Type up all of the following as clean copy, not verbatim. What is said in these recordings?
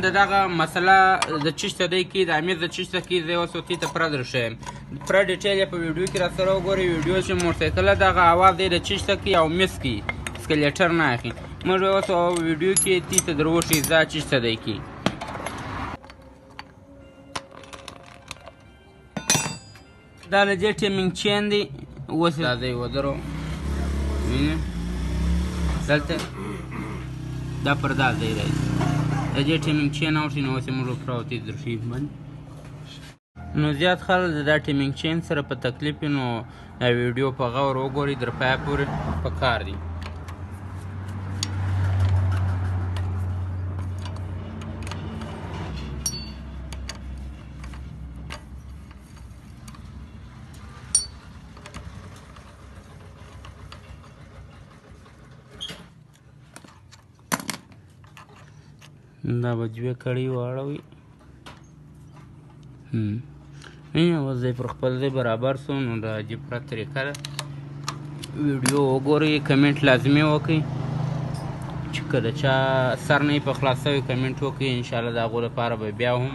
د دغه مسله د چشته دی کې د امیر د چشته کې زه اوس ورته ته پوره درښیم پوره ډیټیل یې په ویډیو کې راسره وګورئ ویډیو چې موټرسایکله دغه اواز دی د چشته کې او مس کې سکلیټر نه اخلي موږ اوس ویډیو کې تی ته دروښي دا چشته دی کې دا د دې ټیمینګ چین دی اوس دا دی ودرو وینئ دلته دا پر دا ځای راځي د دې ټیمینګ چین اوټي نو اوس یې موږ پوره ورته درښي باندې نو زیات خلک د دا ټیمینګ چین سره په تکلیف وي نو دا ویډیو په غور وګورئ در پای پورې پکار دي دا به دوې کړۍ واړوئ اوس دی پر خپل ځای برابر سو نو د عجیب پوره طریقه ده ویډیو وګورئ کمنټ لازمي وکړئ چې که د چا سر نه یې په خلاص شوی کمنټ وکړئ انشاءالله د هغو لپاره به بیا هم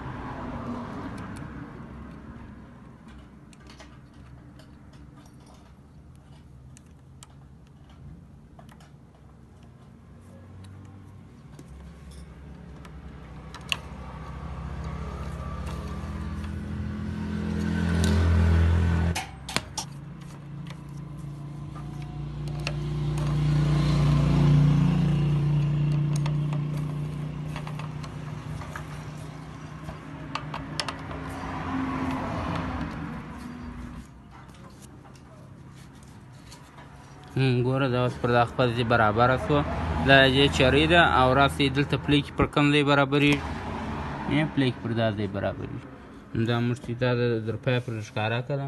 ګوره دا اوس پر دا خپل ځای برابره سوه دا دې چرۍ ده او راسئ دلته پلیکې پر کوم ځای برابرېږي پلیکې پر دا ځای برابرېږي دا موږ ته دا در پای پر ښکاره کړه